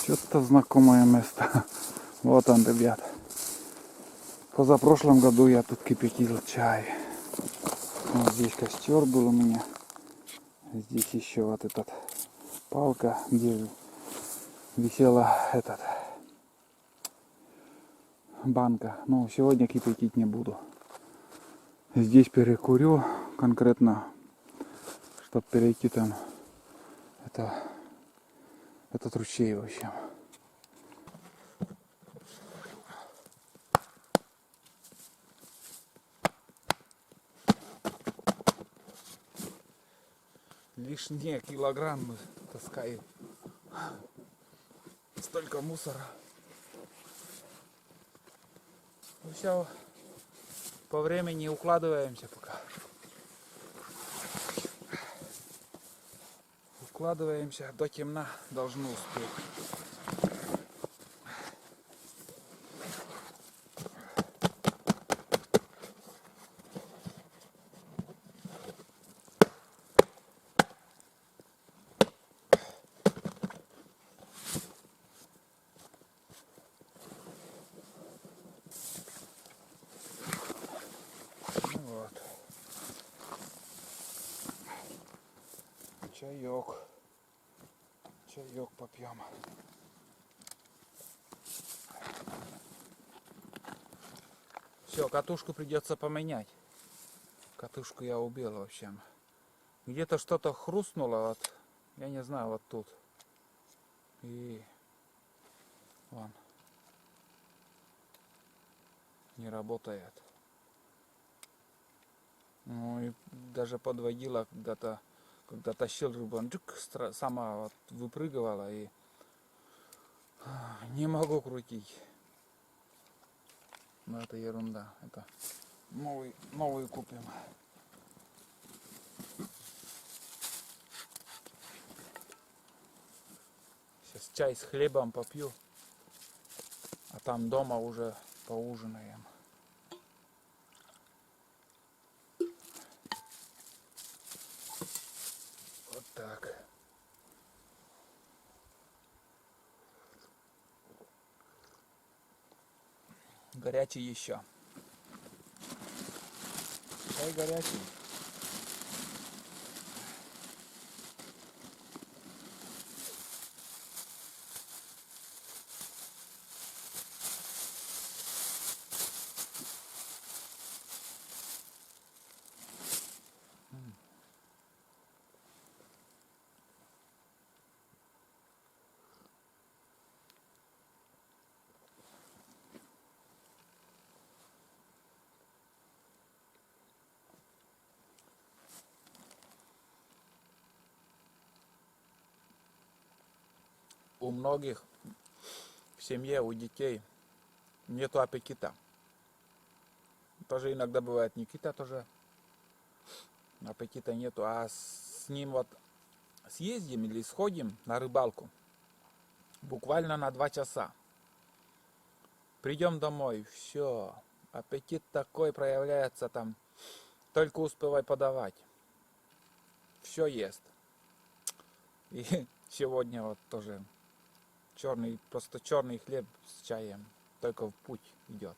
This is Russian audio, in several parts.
Что-то знакомое место. Вот он, ребят. Позапрошлом году я тут кипятил чай. Вот здесь костер был у меня. Здесь еще вот этот палка, где висела банка. Но сегодня кипятить не буду. Здесь перекурю конкретно, чтобы перейти там этот ручей, в общем. Лишние килограммы таскаю. Столько мусора. Ну все, по времени укладываемся пока. Укладываемся, до темна должны успеть. Ну вот. Чаек попьем. Все, катушку придется поменять. Катушку я убил, в общем. Где-то что-то хрустнуло, вот, я не знаю, вот тут. И вон, не работает. Ну и даже подводила когда-то, когда тащил рыбу, сама вот выпрыгивала и не могу крутить. Но это ерунда. Это новый купим. Сейчас чай с хлебом попью, а там дома уже поужинаем. Вот так. Горячий еще. Чай горячий. У многих в семье, у детей нету аппетита. Тоже иногда бывает, Никита тоже аппетита нету, а с ним вот съездим или сходим на рыбалку буквально на 2 часа. Придем домой, все, аппетит такой проявляется там, только успевай подавать. Все ест. И сегодня вот тоже просто черный хлеб с чаем, только в путь идет.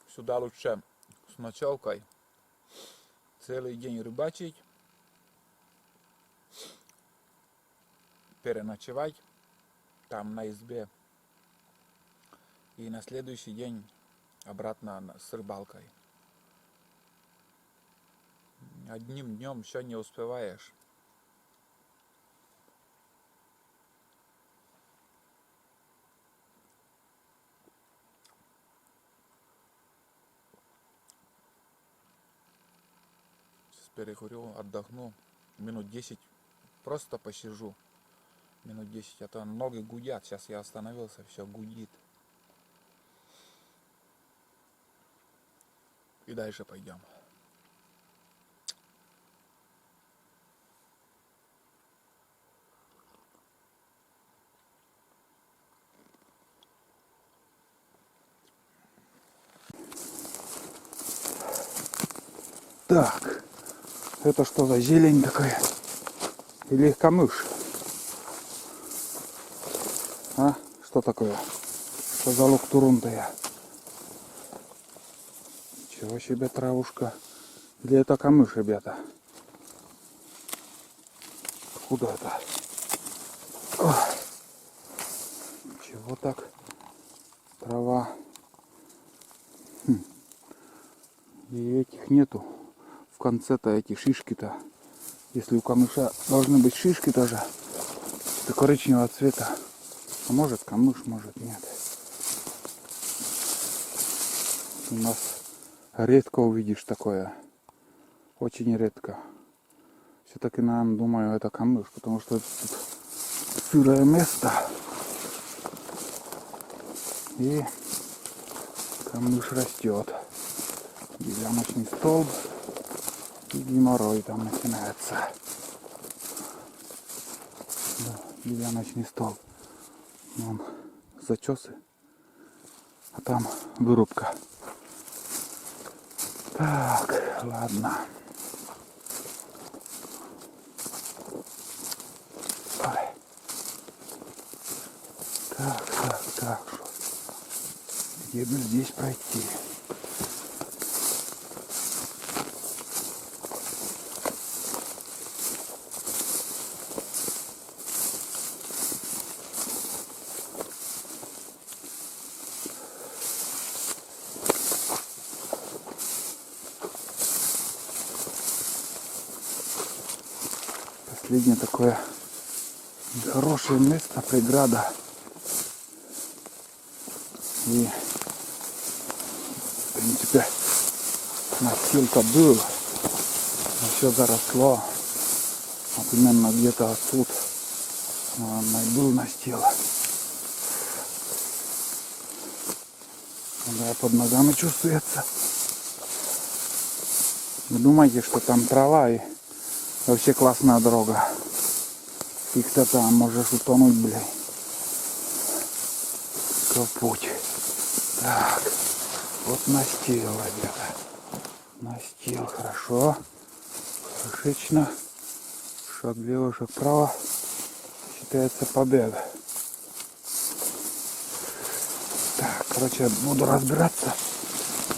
Сюда лучше с ночевкой целый день рыбачить, переночевать там на избе и на следующий день обратно с рыбалкой. Одним днем все не успеваешь. Сейчас перекурю, отдохну, минут 10 просто посижу. Минут 10, а то ноги гудят. Сейчас я остановился, все гудит. И дальше пойдем. Так, это что за зелень такая? Или камыш? А? Что такое? Что за лук-турун-то? Ничего себе травушка. Или это камыш, ребята? Откуда это? Ох. Ничего так. Трава. И этих нету. В конце-то эти шишки-то. Если у камыша должны быть шишки тоже, то коричневого цвета. А может камыш, может нет. У нас редко увидишь такое. Очень редко. Все-таки, наверное, думаю, это камыш, потому что тут сырое место. И камыш растет. Ямочный столб. И геморрой там начинается. Да, ямочный столб. Вон зачесы. А там вырубка. Так, ладно. Ой. Так. Где бы здесь пройти? Последнее такое хорошее место, преграда. И в принципе настилка был, но все заросло. Вот именно где-то тут, наверное, был настил. Да, под ногами чувствуется. Вы думаете, что там трава и вообще классная дорога. Их-то там можешь утонуть, блин. Какой путь. Так, вот настил, ребята. Настил, хорошо. Хорошечно. Шаг влево, шаг вправо. Считается победа. Так, короче, буду разбираться,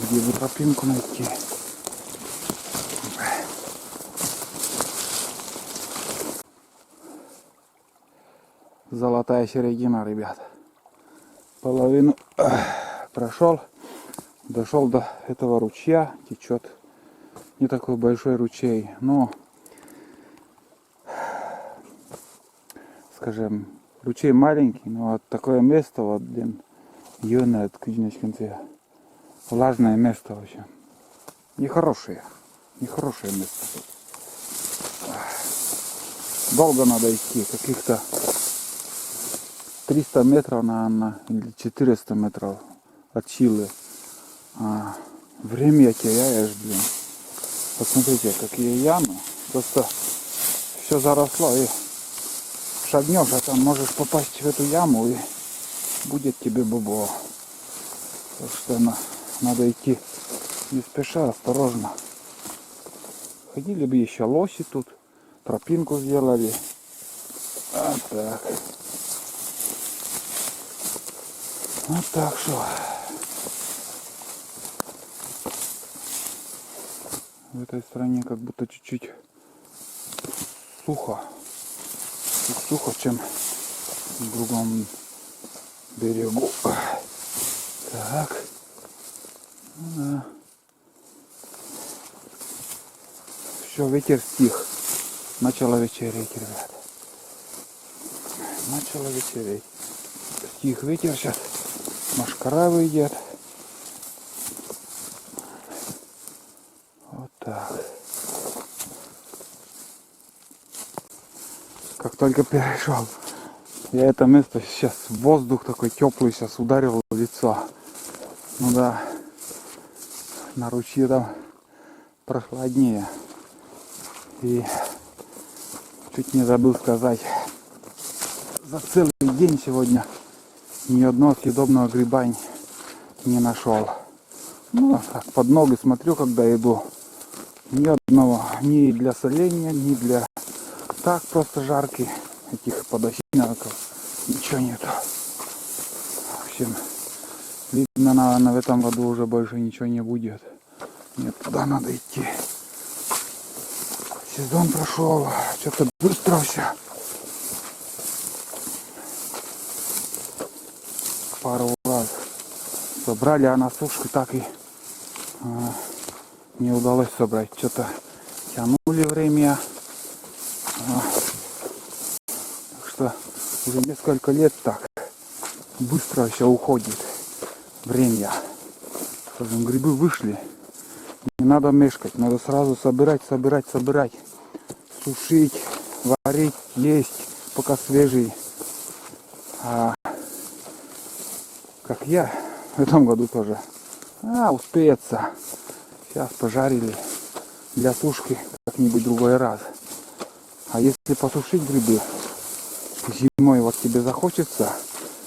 где бы тропинку найти. Золотая середина, ребят. Половину прошел. Дошел до этого ручья. Течет не такой большой ручей, но, скажем, ручей маленький, но вот такое место, вот, блин, юное, конце. Влажное место вообще. Нехорошее место. Долго надо идти, каких-то 300 метров, наверное, или 400 метров от силы. А время теряешь, блин. Посмотрите, какие ямы. Просто все заросло, и шагнешь, а там можешь попасть в эту яму, и будет тебе бобо. Так что надо идти не спеша, осторожно. Ходили бы еще лоси тут, тропинку сделали. Вот так. Вот так что. В этой стране как будто чуть-чуть сухо. Чуть сухо, чем в другом берегу. Так. Да. Все, ветер стих. Начало вечереть, ребят. Начало вечереть. Стих ветер сейчас. Машкара выйдет. Вот так. Как только перешел, я это место, сейчас воздух такой теплый сейчас ударил в лицо. Ну да, на ручье там прохладнее. И чуть не забыл сказать, за целый день сегодня ни одного съедобного гриба не нашел. Ну, так под ноги смотрю, когда иду. Ни одного, ни для соления, ни для так просто жарки, этих подосиновиков, ничего нету. В общем, видно, наверное, в этом году уже больше ничего не будет. Нет, туда надо идти. Сезон прошел, что-то быстро все. Пару раз собрали, а на сушку так и не удалось собрать. Что-то тянули время. Так что уже несколько лет так быстро все уходит время. Скажем, грибы вышли. Не надо мешкать, надо сразу собирать, сушить, варить, есть, пока свежий. А как я в этом году тоже. Успеется. Сейчас пожарили для сушки как-нибудь другой раз. А если посушить грибы, зимой вот тебе захочется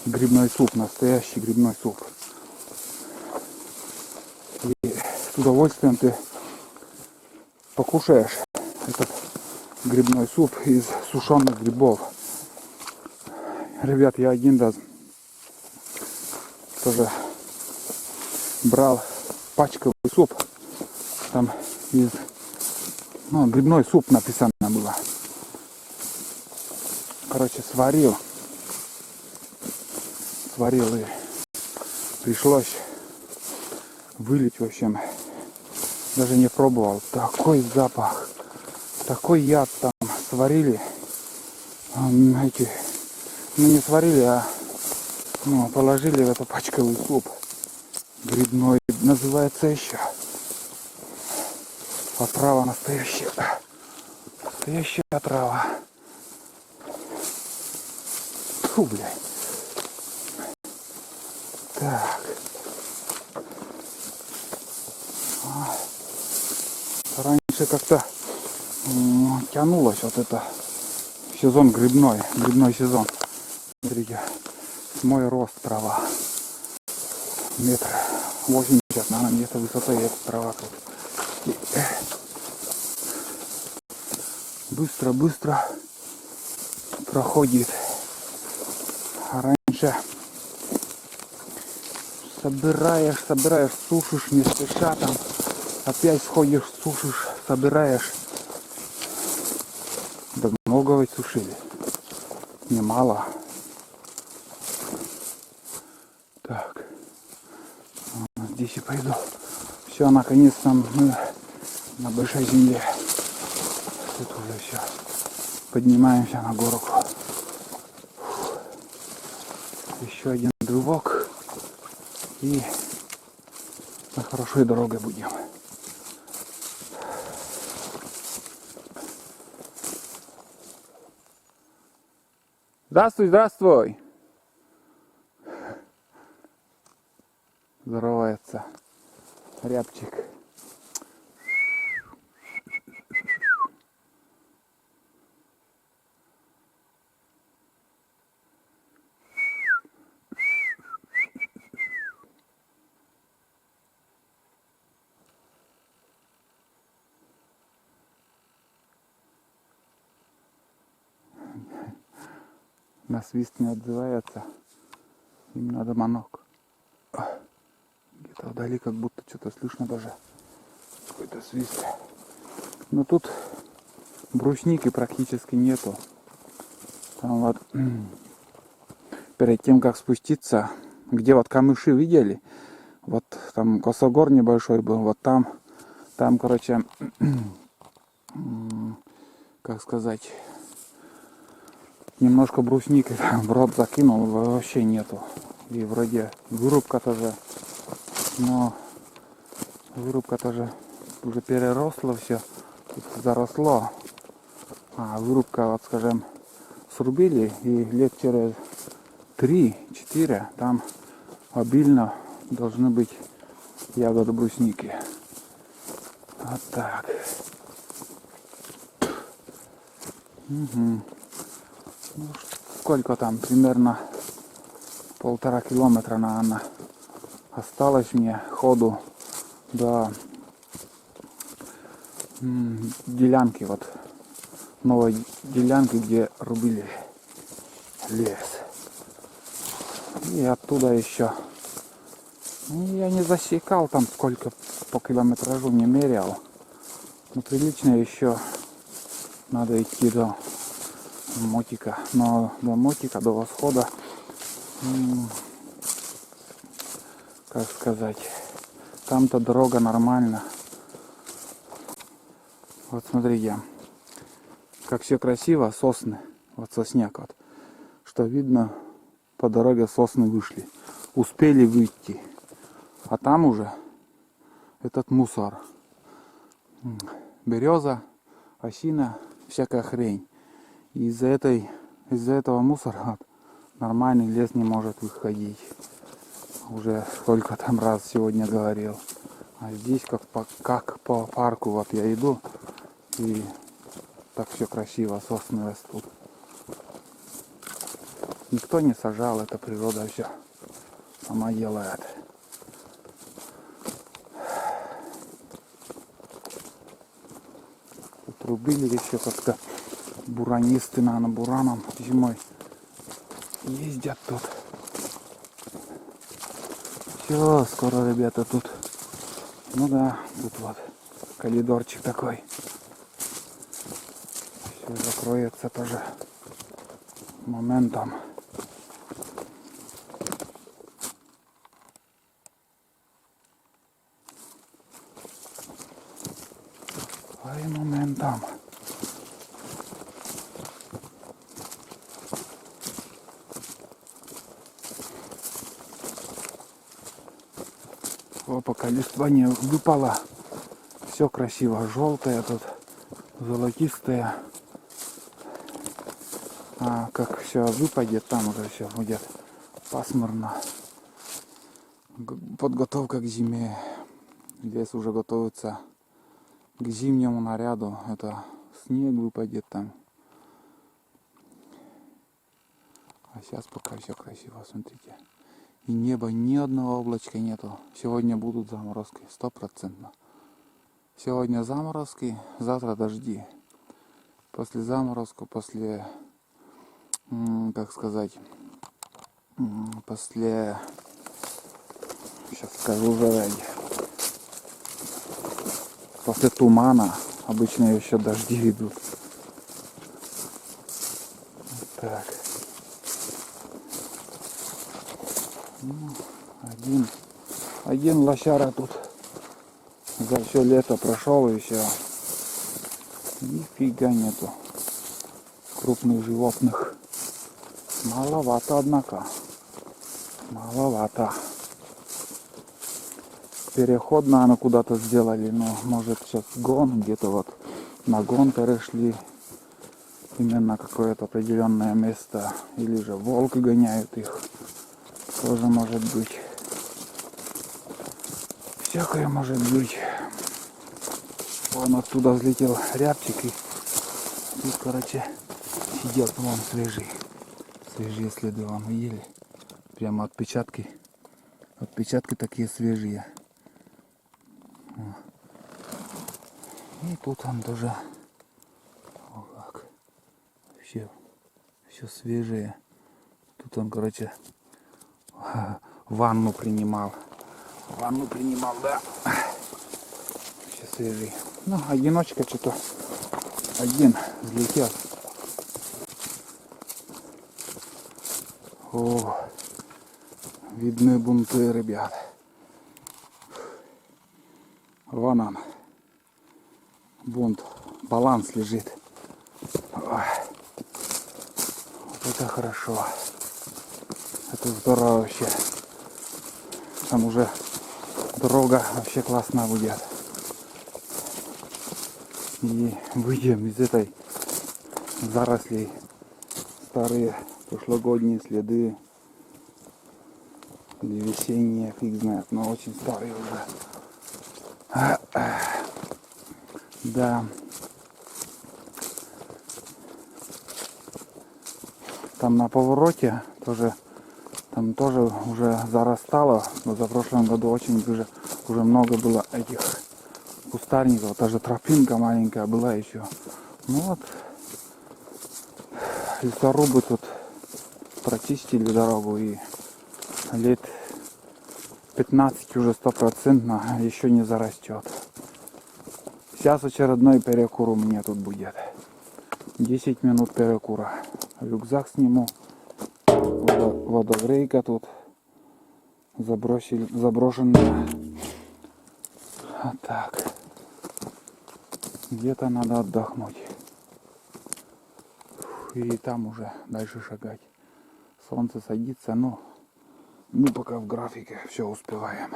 грибной суп, настоящий грибной суп. И с удовольствием ты покушаешь этот грибной суп из сушеных грибов. Ребят, я один раз тоже брал пачковый суп. Там из грибной суп написано было. Короче, сварил и пришлось вылить, в общем. Даже не пробовал. Такой запах, такой яд там сварили. Не сварили, а положили в этот пачковый суп. Грибной называется еще. Отрава настоящая. Настоящая отрава. Фу, блядь. Так. Раньше как-то тянулось вот это сезон грибной сезон. Смотрите, мой рост трава. 1,80 м, наверное, где-то высота эта трава тут. Быстро проходит. А раньше собираешь, сушишь, не спеша там. Опять сходишь, сушишь, собираешь. Да много ведь сушили. Немало. Так. Здесь и пойду. Все, наконец-то мы на большой земле. Тут уже все. Поднимаемся на гору. Еще один рывок. И на хорошей дороге будем. Здравствуй. Здоровается рябчик. На свист не отзывается. Им надо манок. Где-то вдали как будто что-то слышно даже. Какой-то свист. Но тут брусники практически нету. Там вот перед тем как спуститься, где вот камыши видели, вот там косогор небольшой был, вот там короче, как сказать, немножко брусники в рот закинул, вообще нету. И вроде вырубка тоже, но вырубка тоже уже переросла все, заросло. А вырубка, вот скажем, срубили, и лет через 3-4 там обильно должны быть ягоды брусники. Вот так. Угу. Ну, сколько там? Примерно 1,5 километра, наверное, осталось мне ходу до делянки, вот новой делянки, где рубили лес. И оттуда еще. Я не засекал там сколько по километражу, не мерял. Но прилично еще надо идти до Мотика. Но до Мотика, до восхода, как сказать, там-то дорога нормально. Вот смотрите, как все красиво, сосны, вот сосняк вот, что видно, по дороге сосны вышли, успели выйти, а там уже этот мусор, береза, осина, всякая хрень. И из-за этого мусора вот, нормальный лес не может выходить. Уже сколько там раз сегодня говорил. А здесь как по парку вот я иду, и так все красиво, сосны растут. Никто не сажал, это природа все сама делает. Тут рубили еще как-то буранисты, наверное, бураном зимой ездят тут. Все, скоро, ребята, тут, ну да, тут вот коридорчик такой. Все закроется тоже моментом. Ай, моментом. О, пока листва не выпала, все красиво, желтое тут, золотистое. А как все выпадет, там уже все будет пасмурно. Подготовка к зиме. Лес уже готовится к зимнему наряду. Это снег выпадет там. А сейчас пока все красиво, смотрите. И неба ни одного облачка нету. Сегодня будут заморозки, 100%. Сегодня заморозки, завтра дожди. После заморозка, после, как сказать, после, сейчас скажу уже, после тумана обычно еще дожди идут. Так. Один лошара тут за все лето прошел, и все. Нифига нету крупных животных. Маловато, однако. Маловато. Переход, наверное, куда-то сделали, но может сейчас гон, где-то вот на гон перешли. Именно какое-то определенное место. Или же волки гоняют их. Тоже может быть. Всякое может быть. Вон оттуда взлетел рябчик, и тут, короче, сидят вон свежие. Свежие следы вон видели. Прямо отпечатки. Отпечатки такие свежие. И тут он тоже. О, как. Все свежее. Тут он, короче, ванну принимал. Ванну принимал, да. Все свежие. Ну, одиночка что-то. Один взлетел. О, видны бунты, ребят. Вон он. Бунт. Баланс лежит. Ой. Вот это хорошо. Это здорово вообще. Там уже дорога вообще классная будет. И выйдем из этой зарослей. Старые прошлогодние следы. Или весенние, фиг знает, но очень старые уже. Да. Там на повороте тоже, там тоже уже зарастало. Но за прошлом году очень уже много было этих кустарников. Та же тропинка маленькая была еще. Ну вот, лесорубы тут прочистили дорогу, и лет 15 уже 100% еще не зарастет. Сейчас очередной перекур у меня тут будет. 10 минут перекура. Рюкзак сниму. Водогрейка тут заброшенная. Вот так. Где-то надо отдохнуть. И там уже дальше шагать. Солнце садится, но мы пока в графике все успеваем.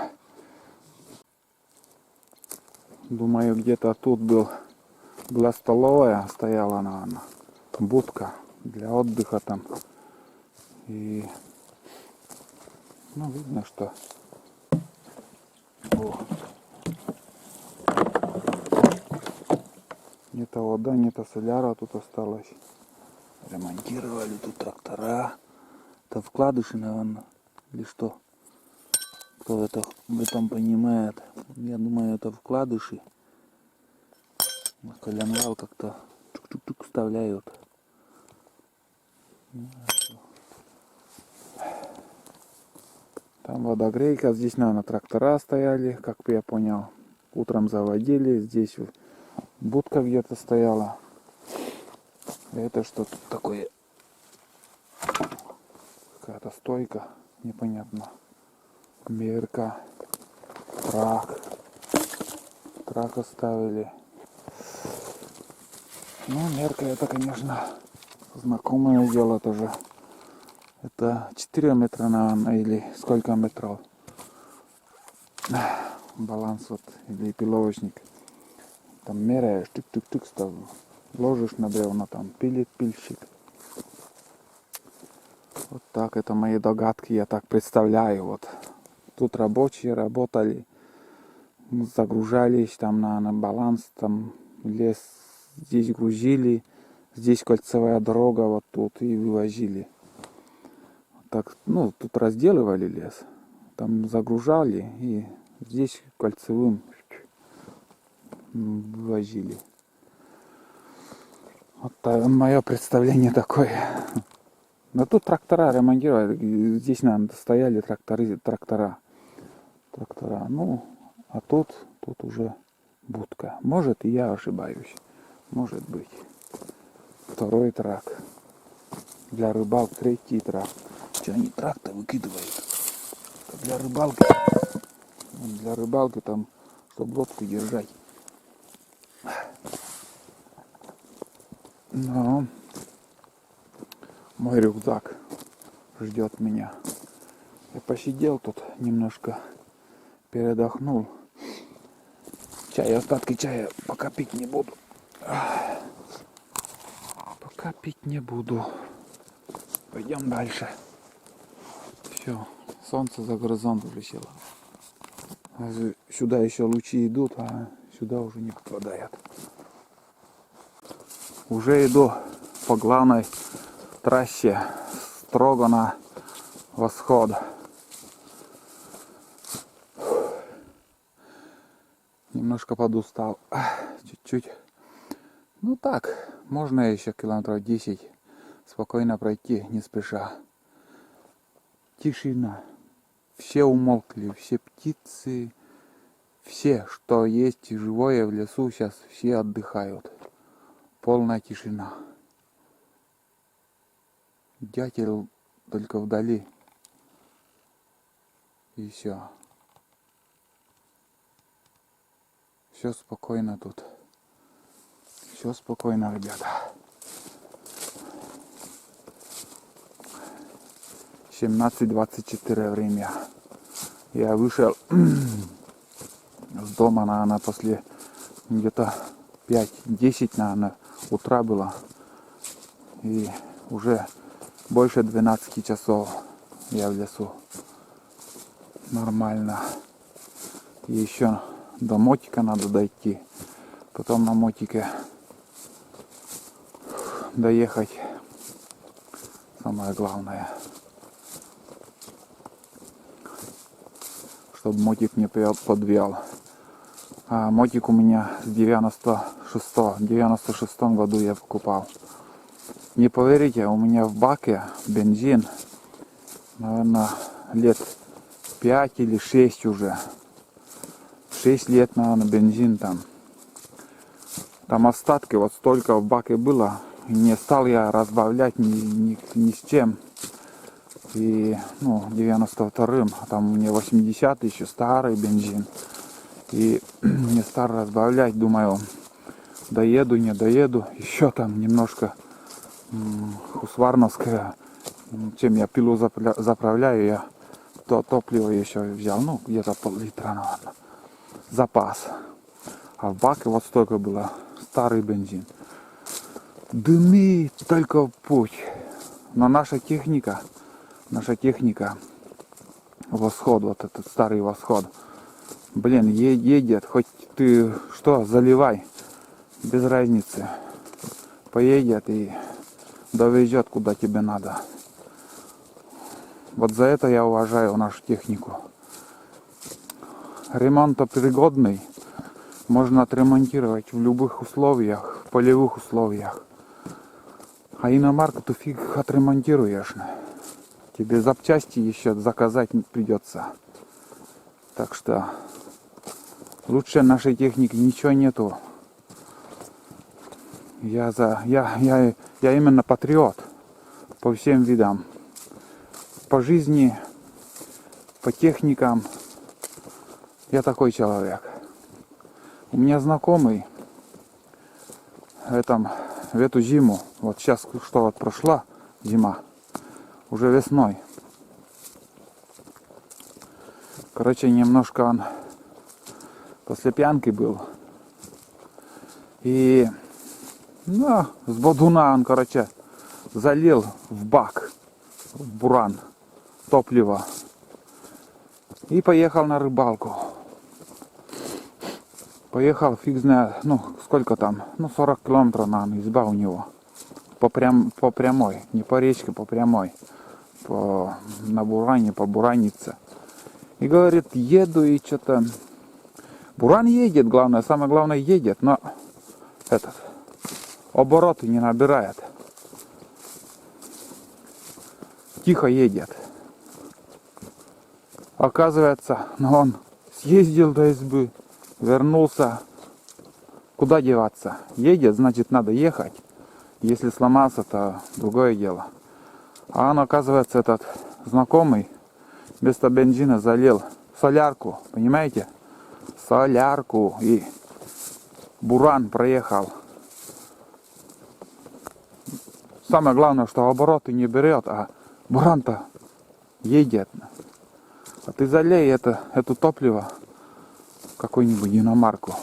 Думаю, где-то тут была столовая, стояла она, будка для отдыха там. И ну, видно, что не-то вода, не-то соляра тут осталось. Ремонтировали тут трактора. Это вкладыши, наверное, или что? Кто в этом понимает? Я думаю, это вкладыши. Коленвал как-то чук-чук-чук вставляют. Там водогрейка. Здесь, наверное, трактора стояли, как я понял. Утром заводили. Здесь будка где-то стояла. Это что тут такое? Какая-то стойка. Непонятно. Мерка. Трак оставили. Ну, мерка это, конечно, знакомое дело тоже. Это 4 метра, наверное, или сколько метров. Баланс вот, или пиловочник. Там меряешь, тык-тык-тык, ложишь на бревна, там пилит пильщик. Вот так, это мои догадки, я так представляю. Вот тут рабочие работали, загружались там на баланс, там лес здесь грузили, здесь кольцевая дорога вот тут и вывозили. Так, ну, тут разделывали лес, там загружали и здесь кольцевым вывозили. Вот мое представление такое. Но тут трактора ремонтировали, здесь, наверное, стояли трактора. Ну, а тут уже будка. Может, и я ошибаюсь. Может быть. Второй трак. Для рыбалки третий трак. Что они трак-то выкидывают? Для рыбалки. Для рыбалки там, чтобы лодку держать. Но мой рюкзак ждет меня. Я посидел тут немножко, передохнул. Остатки чая пока пить не буду. Пока пить не буду. Пойдем дальше. Все, солнце за горизонт высело. Сюда еще лучи идут, а сюда уже не попадает. Уже иду по главной трассе строго на восход. Немножко подустал. Чуть-чуть. Ну так, можно еще километров 10 спокойно пройти, не спеша. Тишина. Все умолкли, все птицы, все, что есть живое в лесу, сейчас все отдыхают. Полная тишина. Дятел только вдали. И все. Все спокойно тут. Все спокойно, ребята. 17:24 время. Я вышел с дома, наверное, после где-то 5-10, наверное, утра было. И уже больше 12 часов я в лесу. Нормально. И еще до мотика надо дойти. Потом на мотике доехать. Самое главное. Чтобы мотик не подвял. А мотик у меня с 96-м году я покупал. Не поверите, у меня в баке бензин, наверное, лет 5 или 6 уже. 6 лет, наверное, бензин там. Там остатки вот столько в баке было. Не стал я разбавлять ни с чем. И, 92-м, а там у меня 80-й еще старый бензин. И не стал разбавлять, думаю, доеду, не доеду. Еще там немножко хусварновская, чем я пилу заправляю, я то топливо еще взял, где-то пол-литра, наверное, запас. А в баке вот столько было, старый бензин. Дымит только в путь. Но наша техника, восход, вот этот старый восход, блин, едет, хоть ты что, заливай, без разницы. Поедет и довезет куда тебе надо. Вот за это я уважаю нашу технику. Ремонтопригодный, можно отремонтировать в любых условиях, в полевых условиях. А иномарку ты фиг отремонтируешь. Тебе запчасти еще заказать придется. Так что лучше нашей техники ничего нету. Я именно патриот по всем видам. По жизни, по техникам. Я такой человек. У меня знакомый в эту зиму, вот сейчас что вот прошла зима, уже весной. Короче, немножко он после пьянки был. И с бодуна он, залил в бак, в буран, топливо. И поехал на рыбалку. Поехал, фиг знает, сколько там, 40 километров, наверное, изба у него. По прямой, не по речке, по прямой. На буране, по буранице. И говорит, еду и что-то... Буран едет, самое главное едет, но обороты не набирает. Тихо едет. Оказывается, он съездил до избы, вернулся. Куда деваться? Едет, значит, надо ехать. Если сломался, то другое дело. А он, оказывается, этот знакомый вместо бензина залил солярку, понимаете? Солярку. И буран проехал. Самое главное, что обороты не берет, а буран-то едет. А ты залей эту топливо в какую-нибудь иномарку.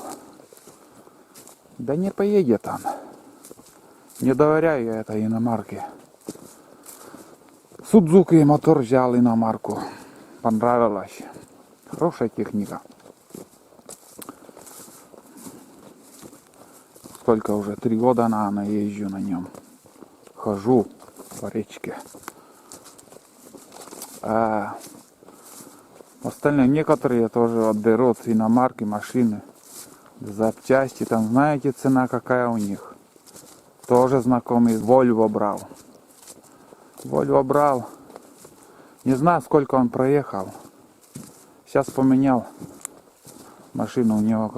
Да не поедет он. Не доверяю я этой иномарке. Судзуки мотор взял иномарку. Понравилось. Хорошая техника. Сколько уже? 3 года, наверное, езжу на нем. Хожу по речке. А остальные некоторые тоже отберут иномарки, машины, запчасти. Там знаете, цена какая у них. Тоже знакомый Volvo брал. Не знаю, сколько он проехал. Сейчас поменял машину, у него,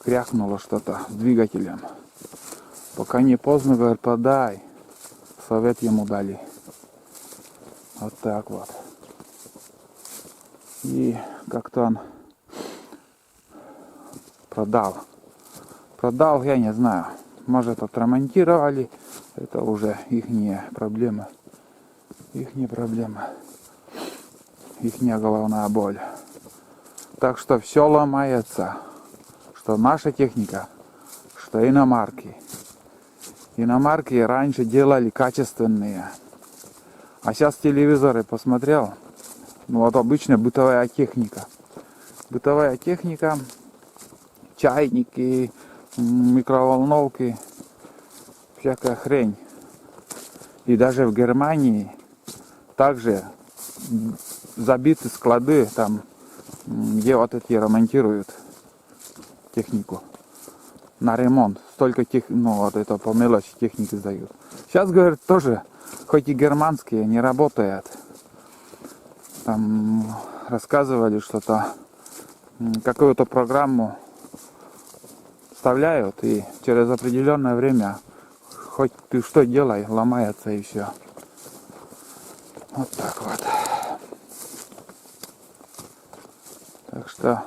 кряхнуло что-то с двигателем. Пока не поздно, говорит, подай. Совет ему дали. Вот так вот. И как-то он продал. Продал, я не знаю. Может, отремонтировали. Это уже ихние проблемы. Ихняя головная боль. Так что все ломается. Что наша техника, что иномарки. Иномарки раньше делали качественные. А сейчас телевизоры посмотрел. Вот обычная бытовая техника. Бытовая техника. Чайники, микроволновки. Всякая хрень. И даже в Германии также забиты склады, там, где вот эти ремонтируют технику на ремонт. Столько вот это по мелочи техники сдают. Сейчас, говорят, тоже, хоть и германские, не работает. Там рассказывали что-то, какую-то программу вставляют, и через определенное время, хоть ты что делай, ломается и все. Вот так вот. Так что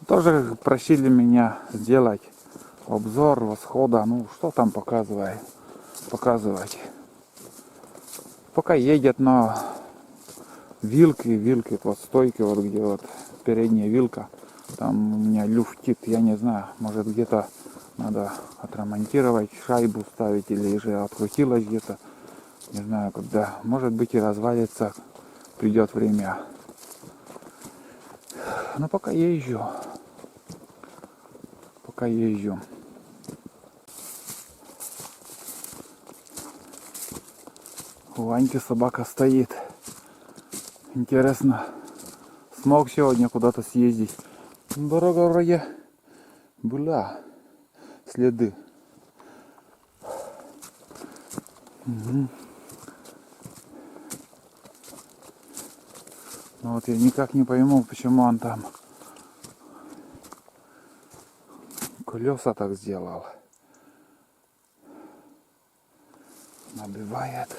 тоже просили меня сделать обзор восхода. Ну, что там показывать. Пока едет, но вилки, вот стойки, вот где вот передняя вилка, там у меня люфтит, я не знаю, может где-то надо отремонтировать, шайбу ставить, или же открутилась где-то, не знаю когда, может быть и развалится, придет время. Но пока езжу. У Ваньки собака стоит. Интересно, смог сегодня куда-то съездить? Дорога вроде была, следы. Угу. Но вот я никак не пойму, почему он там колеса так сделал. Набивает.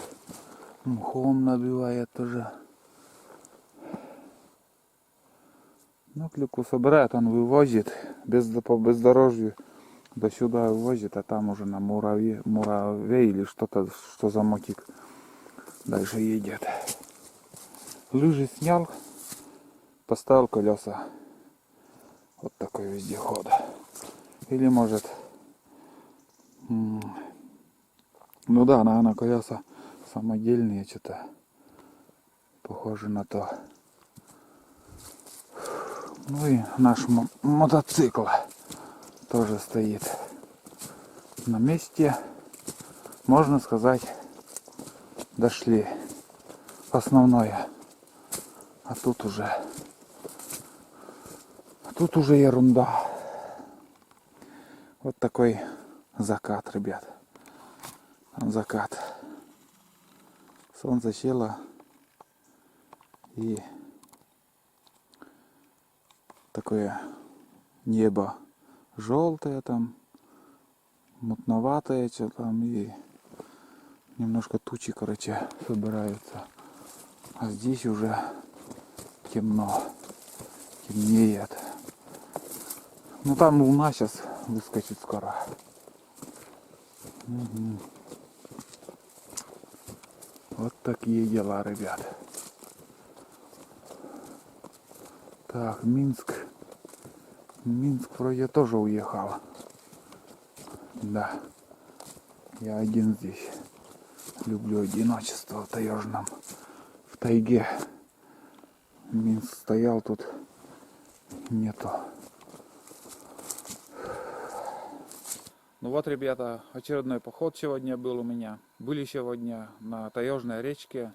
Мхом набивает тоже. Ну, клюкву собирает, он вывозит по бездорожью до сюда вывозит, а там уже на муравей или что-то, что за мотик дальше едет. Лыжи снял, поставил колеса. Вот такой вездеход. Или может, ну да, наверное, колеса самодельные, что-то похоже на то. Ну и наш мотоцикл тоже стоит на месте. Можно сказать, дошли. Основное. А тут уже ерунда. Вот такой закат, ребят. Там закат. Солнце село. И такое небо желтое там, мутноватое что там, и немножко тучи, короче, собираются. А здесь уже темно, темнеет. Ну там луна сейчас выскочит скоро. Угу. Вот такие дела, ребят. Так, Минск вроде тоже уехал. Да. Я один здесь. Люблю одиночество в таежном. В тайге. Минск стоял, тут нету. Ну вот, ребята, очередной поход сегодня был у меня. Были сегодня на таежной речке,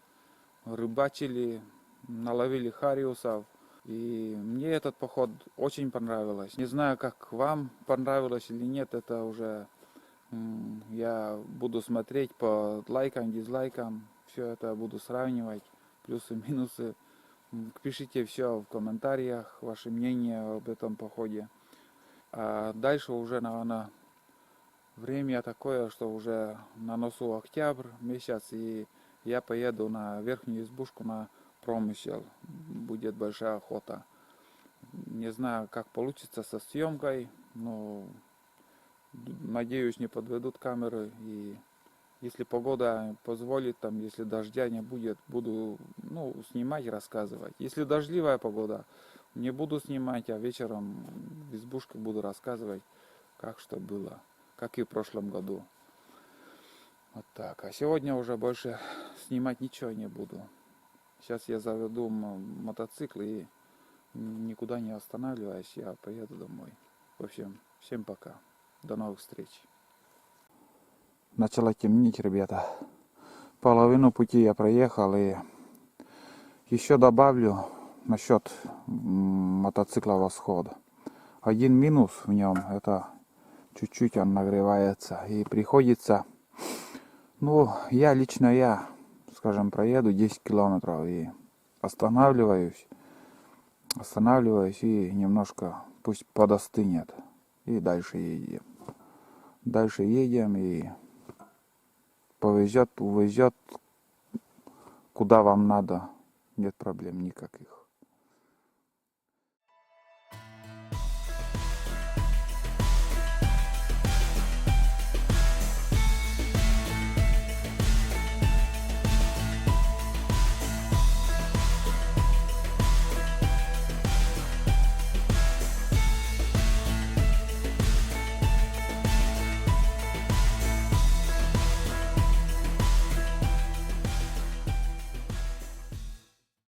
рыбачили, наловили хариусов. И мне этот поход очень понравилось. Не знаю, как вам понравилось или нет, это уже я буду смотреть по лайкам, дизлайкам. Все это буду сравнивать, плюсы, минусы. Пишите все в комментариях, ваше мнение об этом походе. А дальше уже, наверное, время такое, что уже на носу октябрь месяц, и я поеду на верхнюю избушку на промысел. Будет большая охота. Не знаю, как получится со съемкой, но надеюсь, не подведут камеры. И если погода позволит, там, если дождя не будет, буду снимать и рассказывать. Если дождливая погода, не буду снимать, а вечером в избушке буду рассказывать, как что было, как и в прошлом году. Вот так. А сегодня уже больше снимать ничего не буду. Сейчас я заведу мотоцикл и никуда не останавливаясь, я поеду домой. В общем, всем пока. До новых встреч. Начало темнеть, ребята. Половину пути я проехал, и еще добавлю насчет мотоцикла «Восход». один минус в нем, это чуть-чуть он нагревается. И приходится, ну, я, скажем, проеду 10 километров и останавливаюсь и немножко пусть подостынет. И дальше едем. Дальше едем и увезет, куда вам надо. Нет проблем никаких.